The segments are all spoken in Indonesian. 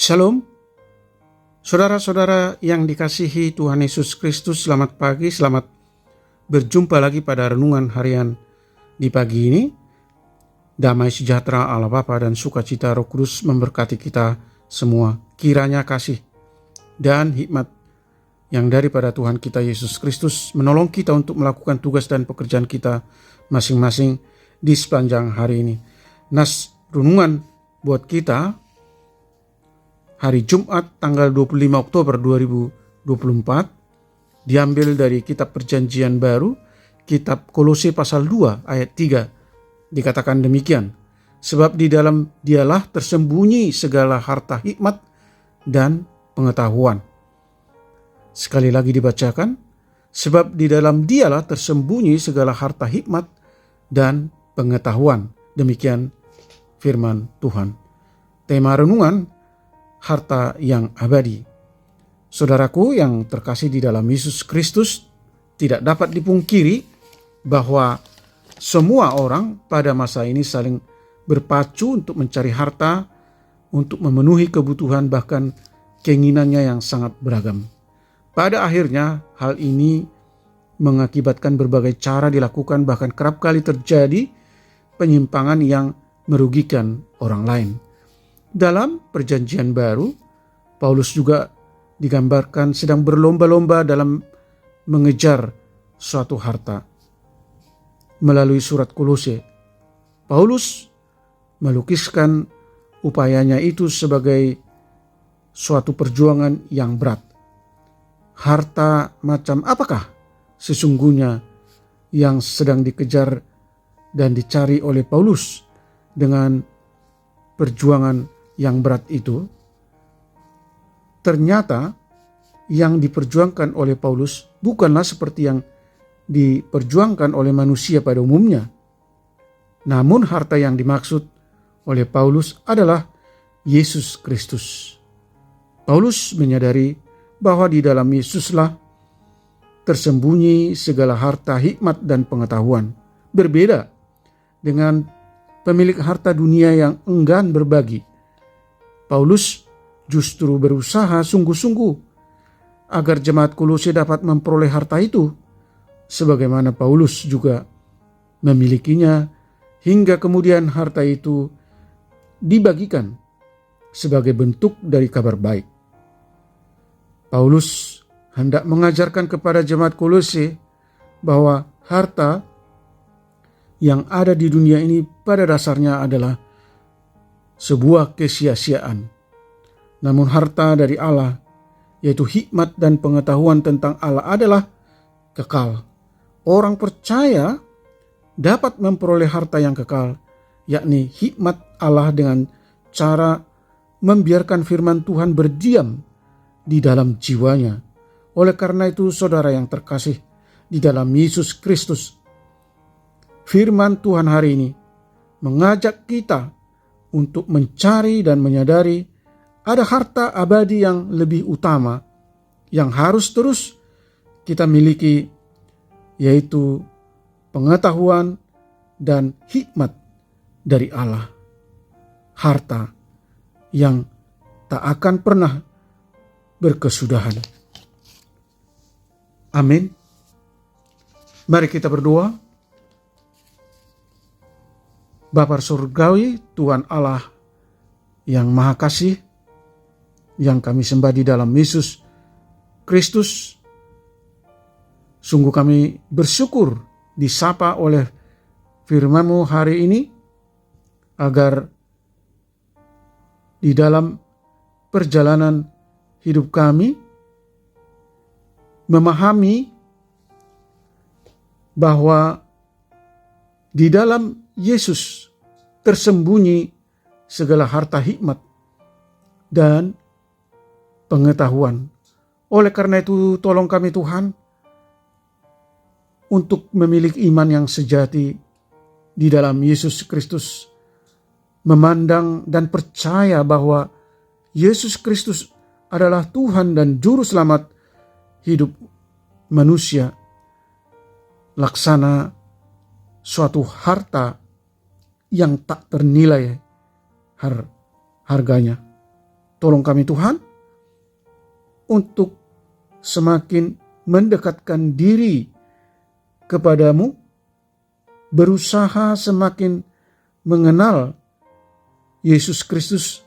Shalom, saudara-saudara yang dikasihi Tuhan Yesus Kristus, selamat pagi, selamat berjumpa lagi pada renungan harian di pagi ini. Damai sejahtera Allah Bapa dan sukacita Roh Kudus memberkati kita semua. Kiranya kasih dan hikmat yang daripada Tuhan kita Yesus Kristus menolong kita untuk melakukan tugas dan pekerjaan kita masing-masing di sepanjang hari ini. Nas renungan buat kita hari Jumat tanggal 25 Oktober 2024 diambil dari kitab Perjanjian Baru, kitab Kolose pasal 2 ayat 3. Dikatakan demikian, sebab di dalam dialah tersembunyi segala harta hikmat dan pengetahuan. Sekali lagi dibacakan, sebab di dalam dialah tersembunyi segala harta hikmat dan pengetahuan. Demikian firman Tuhan. Tema renungan, harta yang abadi. Saudaraku yang terkasih di dalam Yesus Kristus, tidak dapat dipungkiri bahwa semua orang pada masa ini saling berpacu untuk mencari harta, untuk memenuhi kebutuhan bahkan keinginannya yang sangat beragam. Pada akhirnya hal ini mengakibatkan berbagai cara dilakukan, bahkan kerap kali terjadi penyimpangan yang merugikan orang lain. Dalam Perjanjian Baru, Paulus juga digambarkan sedang berlomba-lomba dalam mengejar suatu harta. Melalui surat Kolose, Paulus melukiskan upayanya itu sebagai suatu perjuangan yang berat. Harta macam apakah sesungguhnya yang sedang dikejar dan dicari oleh Paulus dengan perjuangan yang berat itu? Ternyata yang diperjuangkan oleh Paulus bukanlah seperti yang diperjuangkan oleh manusia pada umumnya. Namun harta yang dimaksud oleh Paulus adalah Yesus Kristus. Paulus menyadari bahwa di dalam Yesuslah tersembunyi segala harta hikmat dan pengetahuan. Berbeda dengan pemilik harta dunia yang enggan berbagi, Paulus justru berusaha sungguh-sungguh agar jemaat Kolose dapat memperoleh harta itu, sebagaimana Paulus juga memilikinya, hingga kemudian harta itu dibagikan sebagai bentuk dari kabar baik. Paulus hendak mengajarkan kepada jemaat Kolose bahwa harta yang ada di dunia ini pada dasarnya adalah sebuah kesia-siaan. Namun harta dari Allah, yaitu hikmat dan pengetahuan tentang Allah, adalah kekal. Orang percaya dapat memperoleh harta yang kekal, yakni hikmat Allah, dengan cara membiarkan firman Tuhan berdiam di dalam jiwanya. Oleh karena itu, saudara yang terkasih di dalam Yesus Kristus, firman Tuhan hari ini mengajak kita untuk mencari dan menyadari ada harta abadi yang lebih utama yang harus terus kita miliki, yaitu pengetahuan dan hikmat dari Allah. Harta yang tak akan pernah berkesudahan. Amin. Mari kita berdoa. Bapa surgawi, Tuhan Allah yang Maha Kasih, yang kami sembah di dalam Yesus Kristus, sungguh kami bersyukur disapa oleh firman-Mu hari ini, agar di dalam perjalanan hidup kami memahami bahwa di dalam Yesus tersembunyi segala harta hikmat dan pengetahuan. Oleh karena itu, tolong kami Tuhan untuk memiliki iman yang sejati di dalam Yesus Kristus, memandang dan percaya bahwa Yesus Kristus adalah Tuhan dan Juru Selamat hidup manusia, laksana suatu harta yang tak ternilai harganya. Tolong kami Tuhan untuk semakin mendekatkan diri kepadamu, berusaha semakin mengenal Yesus Kristus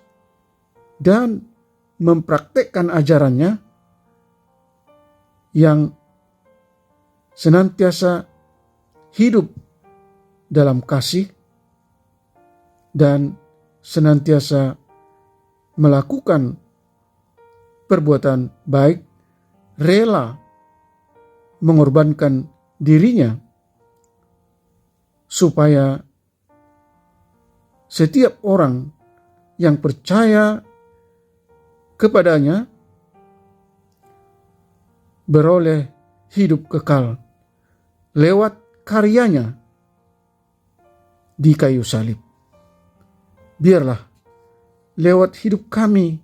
dan mempraktekkan ajarannya yang senantiasa hidup dalam kasih dan senantiasa melakukan perbuatan baik, rela mengorbankan dirinya supaya setiap orang yang percaya kepadanya beroleh hidup kekal lewat karyanya di kayu salib. Biarlah lewat hidup kami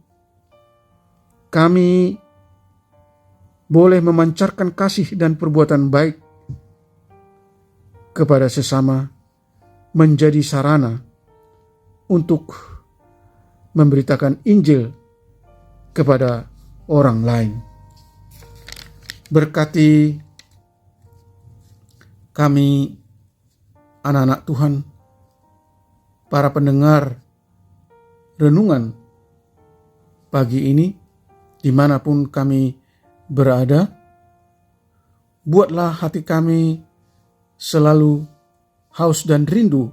boleh memancarkan kasih dan perbuatan baik kepada sesama, menjadi sarana untuk memberitakan Injil kepada orang lain. Berkati kami, anak-anak Tuhan, para pendengar renungan pagi ini, dimanapun kami berada. Buatlah hati kami selalu haus dan rindu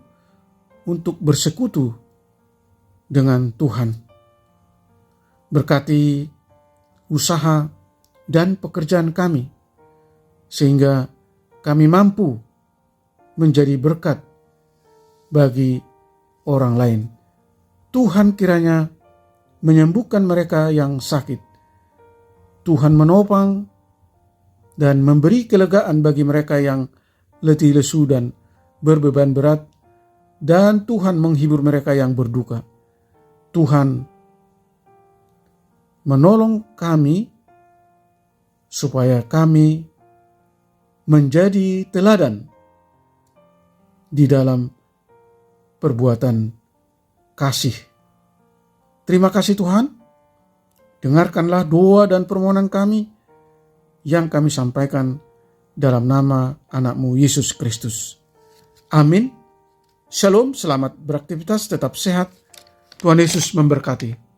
untuk bersekutu dengan Tuhan. Berkati usaha dan pekerjaan kami, sehingga kami mampu menjadi berkat bagi orang lain. Tuhan kiranya menyembuhkan mereka yang sakit. Tuhan menopang dan memberi kelegaan bagi mereka yang letih lesu dan berbeban berat, dan Tuhan menghibur mereka yang berduka. Tuhan menolong kami supaya kami menjadi teladan di dalam perbuatan kasih. Terima kasih Tuhan. Dengarkanlah doa dan permohonan kami yang kami sampaikan dalam nama anak-Mu Yesus Kristus. Amin. Shalom, selamat beraktivitas, tetap sehat. Tuhan Yesus memberkati.